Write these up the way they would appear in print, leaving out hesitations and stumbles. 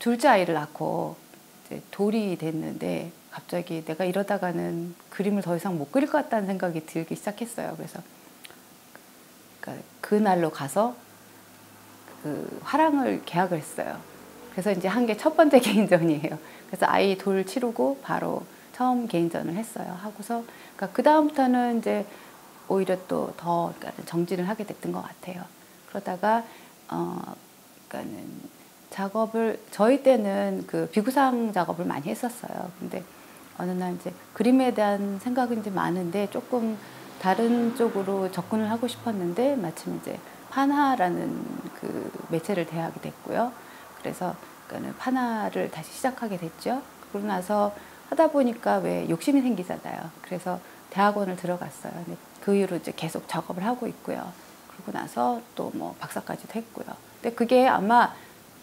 둘째 아이를 낳고 이제 돌이 됐는데 갑자기 내가 이러다가는 그림을 더 이상 못 그릴 것 같다는 생각이 들기 시작했어요. 그래서 그러니까 그날로 가서 그 화랑을 계약을 했어요. 그래서 이제 한 게 첫 번째 개인전이에요. 그래서 아이 돌 치르고 바로 처음 개인전을 했어요. 하고서 그러니까 그 다음부터는 이제 오히려 또 더 그러니까 정진을 하게 됐던 것 같아요. 그러다가 그러니까는 작업을 저희 때는 그 비구상 작업을 많이 했었어요. 근데 어느 날 이제 그림에 대한 생각은 이제 많은데 조금 다른 쪽으로 접근을 하고 싶었는데 마침 이제 판화라는 그 매체를 대하게 됐고요. 그래서 그러니까는 판화를 다시 시작하게 됐죠. 그러고 나서 하다 보니까 왜 욕심이 생기잖아요. 그래서 대학원을 들어갔어요. 근데 그 이후로 이제 계속 작업을 하고 있고요. 그러고 나서 또 뭐 박사까지도 했고요. 근데 그게 아마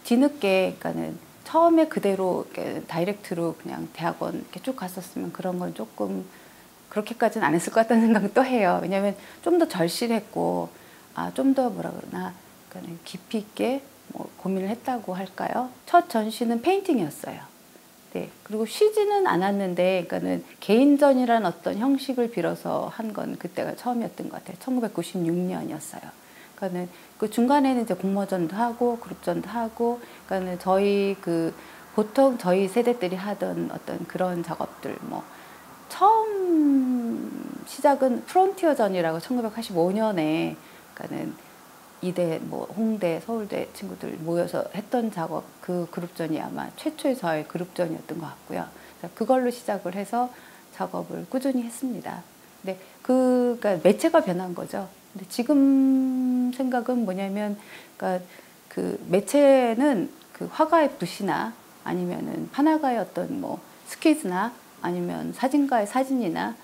뒤늦게, 그러니까는 처음에 그대로 이렇게 다이렉트로 그냥 대학원 이렇게 쭉 갔었으면 그런 건 조금 그렇게까지는 안 했을 것 같다는 생각도 해요. 왜냐하면 좀 더 절실했고, 좀 더 뭐라 그러나, 그러니까 깊이 있게 뭐 고민을 했다고 할까요? 첫 전시는 페인팅이었어요. 네. 그리고 쉬지는 않았는데, 그러니까는 개인전이란 어떤 형식을 빌어서 한 건 그때가 처음이었던 것 같아요. 1996년이었어요. 그러니까는 그 중간에는 이제 공모전도 하고 그룹전도 하고, 그러니까는 저희 그 보통 저희 세대들이 하던 어떤 그런 작업들, 뭐 처음 시작은 프론티어전이라고 1985년에, 그러니까는 이대, 뭐 홍대, 서울대 친구들 모여서 했던 작업, 그 그룹전이 아마 최초의 저의 그룹전이었던 것 같고요. 그걸로 시작을 해서 작업을 꾸준히 했습니다. 근데 그러니까 매체가 변한 거죠. 근데 지금 생각은 뭐냐면, 그러니까 그 매체는 그 화가의 붓이나 아니면은 판화가의 어떤 뭐 스케치나 아니면 사진가의 사진이나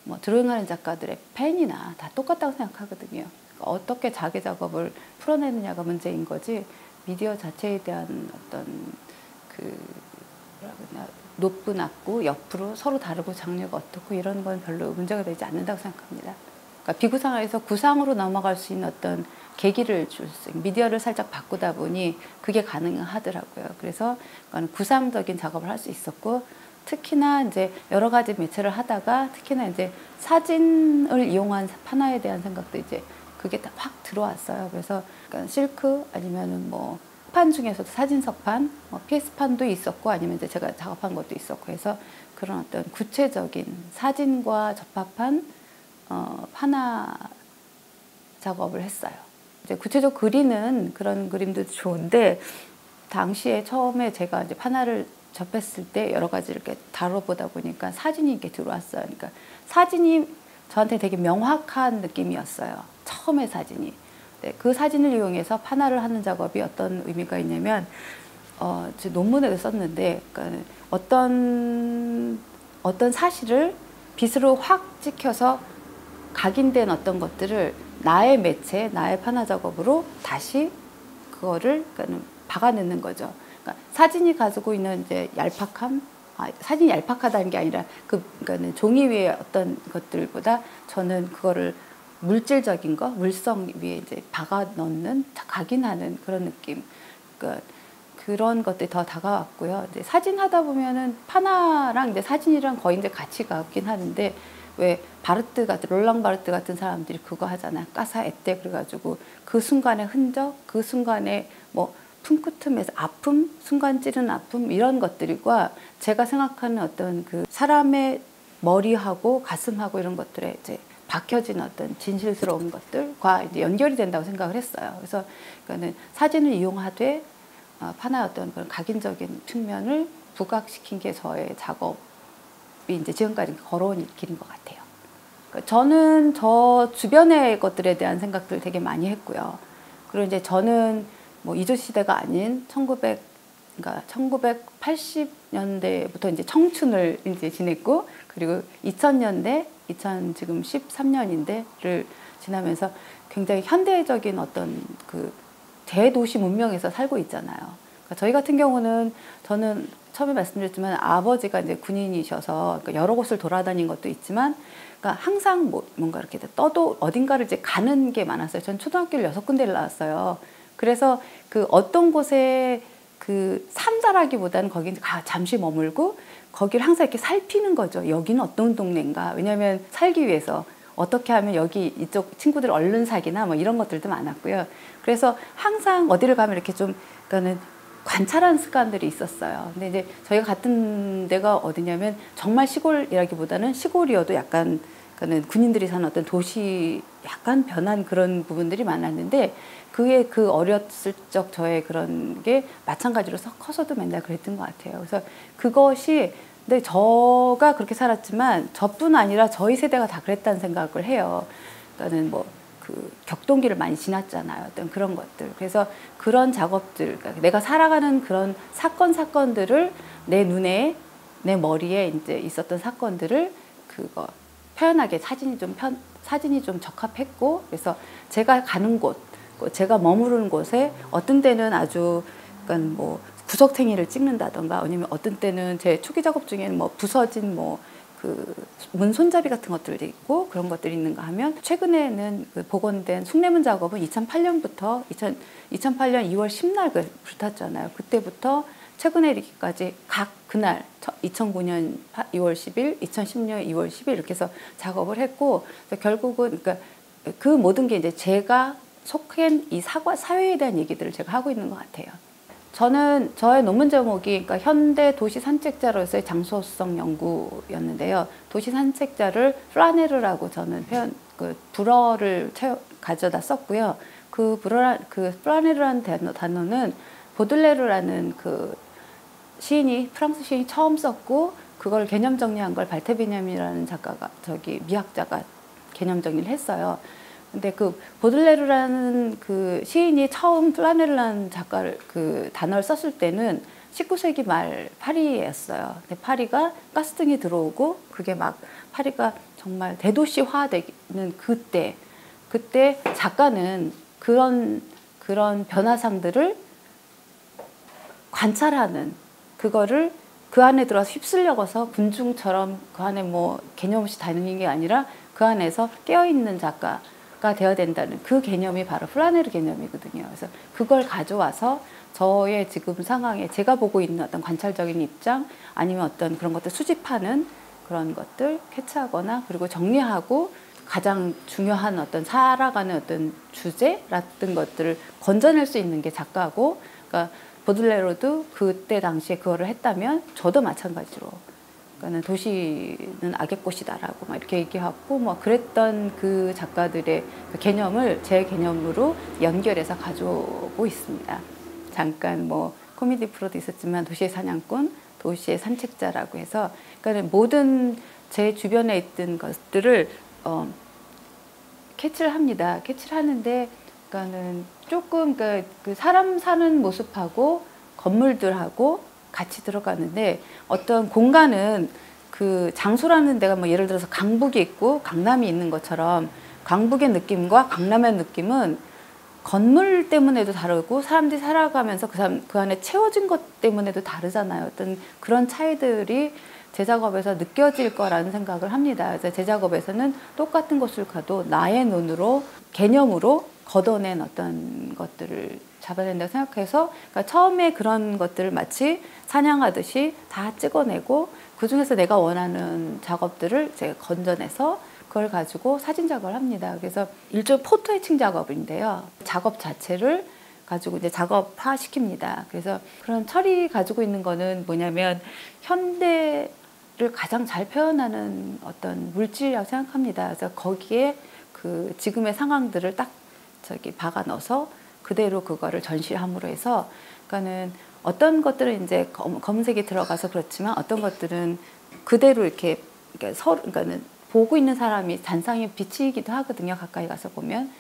뭐 드로잉하는 작가들의 펜이나 다 똑같다고 생각하거든요. 어떻게 자기 작업을 풀어내느냐가 문제인 거지, 미디어 자체에 대한 어떤 그 뭐라 그러나 높고 낮고 옆으로 서로 다르고 장르가 어떻고 이런 건 별로 문제가 되지 않는다고 생각합니다. 그러니까 비구상에서 구상으로 넘어갈 수 있는 어떤 계기를 줄 수 있는, 미디어를 살짝 바꾸다 보니 그게 가능하더라고요. 그래서 구상적인 작업을 할 수 있었고, 특히나 이제 여러 가지 매체를 하다가 특히나 이제 사진을 이용한 판화에 대한 생각도 이제 그게 다 확 들어왔어요. 그래서 그러니까 실크 아니면은 뭐 판 중에서도 사진석판, 뭐 PS판도 있었고 아니면 이제 제가 작업한 것도 있었고 해서 그런 어떤 구체적인 사진과 접합한 판화 작업을 했어요. 이제 구체적으로 그리는 그런 그림도 좋은데, 당시에 처음에 제가 이제 판화를 접했을 때 여러 가지 이렇게 다뤄보다 보니까 사진이 이렇게 들어왔어요. 그러니까 사진이 저한테 되게 명확한 느낌이었어요. 처음에 사진이. 네, 그 사진을 이용해서 판화를 하는 작업이 어떤 의미가 있냐면, 제 논문에도 썼는데, 그러니까 어떤 사실을 빛으로 확 찍혀서 각인된 어떤 것들을 나의 매체, 나의 판화 작업으로 다시 그거를 그러니까 박아내는 거죠. 그러니까 사진이 가지고 있는 이제 얄팍함, 사진이 얄팍하다는 게 아니라 그러니까는 종이 위에 어떤 것들보다 저는 그거를 물질적인 거, 물성 위에 이제 박아 넣는, 각인하는 그런 느낌. 그러니까 그런 것들이 더 다가왔고요. 이제 사진 하다 보면은 판화랑 이제 사진이랑 거의 이제 같이 가긴 하는데, 왜 바르트 같은, 롤랑 바르트 같은 사람들이 그거 하잖아요. 까사 에떼. 그래가지고 그 순간의 흔적, 그 순간의 뭐 품끝음에서 아픔, 순간 찌르는 아픔, 이런 것들과 제가 생각하는 어떤 그 사람의 머리하고 가슴하고 이런 것들에 이제 박혀진 어떤 진실스러운 것들과 이제 연결이 된다고 생각을 했어요. 그래서 그러니까는 사진을 이용하되 판화의 어떤 그런 각인적인 측면을 부각시킨 게 저의 작업이 이제 지금까지 걸어온 길인 것 같아요. 그러니까 저는 저 주변의 것들에 대한 생각들을 되게 많이 했고요. 그리고 이제 저는 뭐 이조 시대가 아닌 그러니까 1980년대부터 이제 청춘을 이제 지냈고, 그리고 2000년대, 지금 13년인데를 지나면서 굉장히 현대적인 어떤 그 대도시 문명에서 살고 있잖아요. 그러니까 저희 같은 경우는, 저는 처음에 말씀드렸지만 아버지가 이제 군인이셔서 그러니까 여러 곳을 돌아다닌 것도 있지만, 그러니까 항상 뭔가 이렇게 떠도 어딘가를 이제 가는 게 많았어요. 전 초등학교를 6군데를 나왔어요. 그래서 그 어떤 곳에 산다라기보다는 거기 잠시 머물고 거기를 항상 이렇게 살피는 거죠. 여기는 어떤 동네인가. 왜냐하면 살기 위해서 어떻게 하면 여기 이쪽 친구들 얼른 사귀나 뭐 이런 것들도 많았고요. 그래서 항상 어디를 가면 이렇게 좀 그러니까는 관찰하는 습관들이 있었어요. 근데 이제 저희가 갔던 데가 어디냐면 정말 시골이라기보다는 시골이어도 약간 그러니까는 군인들이 사는 어떤 도시 약간 변한 그런 부분들이 많았는데 그 어렸을 적 저의 그런 게 마찬가지로 커서도 맨날 그랬던 것 같아요. 그래서 그것이 근데 저가 그렇게 살았지만 저뿐 아니라 저희 세대가 다 그랬다는 생각을 해요. 그러니까는 뭐 그 격동기를 많이 지났잖아요. 어떤 그런 것들. 그래서 그런 작업들, 그러니까 내가 살아가는 그런 사건들을 내 눈에, 내 머리에 이제 있었던 사건들을 그거 표현하게 사진이 좀 적합했고, 그래서 제가 가는 곳, 제가 머무르는 곳에 어떤 때는 아주 그러니까 뭐 구석탱이를 찍는다던가 아니면 어떤 때는 제 초기 작업 중에는 뭐 부서진 문 손잡이 같은 것들도 있고 그런 것들이 있는가 하면 최근에는 그 복원된 숭례문 작업은 2008년부터 2008년 2월 10날 불탔잖아요. 그때부터 최근에 이렇게까지 각 그날 2009년 2월 10일, 2010년 2월 10일 이렇게 해서 작업을 했고 결국은 그러니까 그 모든 게 이제 제가 속한 이 사회에 대한 얘기들을 제가 하고 있는 것 같아요. 저는 저의 논문 제목이 그러니까 현대 도시 산책자로서의 장소성 연구였는데요. 도시 산책자를 플라네르라고 저는 불어를 가져다 썼고요. 그 플라네르라는 단어는 보들레르라는 그 프랑스 시인이 처음 썼고 그걸 개념 정리한 걸 발테베냐민이라는 미학자가 개념 정리를 했어요. 근데 그 보들레르라는 그 시인이 처음 플라네르라는 그 단어를 썼을 때는 19세기 말 파리였어요. 근데 파리가 가스등이 들어오고 그게 막 파리가 정말 대도시화되는 그때 작가는 그런 변화상들을 관찰하는 그거를 그 안에 들어서 휩쓸려가서 군중처럼 그 안에 뭐 개념 없이 다니는 게 아니라 그 안에서 깨어있는 작가가 되어야 된다는 그 개념이 바로 플라네르 개념이거든요. 그래서 그걸 가져와서 저의 지금 상황에 제가 보고 있는 어떤 관찰적인 입장 아니면 어떤 그런 것들 수집하는 그런 것들 캐치하거나 그리고 정리하고 가장 중요한 어떤 살아가는 어떤 주제 같은 것들을 건져낼 수 있는 게 작가고 그러니까 보들레로도 그때 당시에 그거를 했다면 저도 마찬가지로 그러니까는 도시는 악의 꽃이다라고 막 이렇게 얘기하고 뭐 그랬던 그 작가들의 그 개념을 제 개념으로 연결해서 가져오고 있습니다. 잠깐 뭐 코미디 프로도 있었지만 도시의 사냥꾼, 도시의 산책자라고 해서 그러니까 모든 제 주변에 있던 것들을 캐치를 합니다. 캐치를 하는데 그러니까는 조금 그 사람 사는 모습하고 건물들하고 같이 들어가는데 어떤 공간은 그 장소라는 데가 뭐 예를 들어서 강북이 있고 강남이 있는 것처럼 강북의 느낌과 강남의 느낌은 건물 때문에도 다르고 사람들이 살아가면서 그 안에 채워진 것 때문에도 다르잖아요. 어떤 그런 차이들이 제 작업에서 느껴질 거라는 생각을 합니다. 그래서 제 작업에서는 똑같은 곳을 가도 나의 눈으로 개념으로 걷어낸 어떤 것들을 잡아낸다고 생각해서 그러니까 처음에 그런 것들을 마치 사냥하듯이 다 찍어내고 그중에서 내가 원하는 작업들을 제가 건져내서 그걸 가지고 사진 작업을 합니다. 그래서 일종의 포토 에칭 작업인데요. 작업 자체를 가지고 이제 작업화 시킵니다. 그래서 그런 철이 가지고 있는 거는 뭐냐면 현대를 가장 잘 표현하는 어떤 물질이라고 생각합니다. 그래서 거기에 그 지금의 상황들을 딱 박아 넣어서 그대로 그거를 전시함으로 해서 그러니까는 어떤 것들은 이제 검은색이 들어가서 그렇지만 어떤 것들은 그대로 이렇게 그러니까는 보고 있는 사람이 잔상이 비치기도 하거든요. 가까이 가서 보면.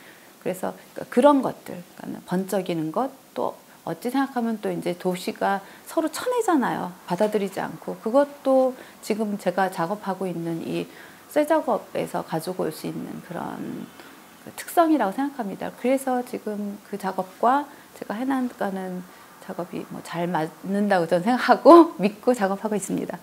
그래서 그런 것들, 그러니까 번쩍이는 것, 또 어찌 생각하면 또 이제 도시가 서로 쳐내잖아요. 받아들이지 않고. 그것도 지금 제가 작업하고 있는 이 쇠 작업에서 가지고 올 수 있는 그런 특성이라고 생각합니다. 그래서 지금 그 작업과 제가 해나가는 작업이 뭐 잘 맞는다고 저는 생각하고 믿고 작업하고 있습니다.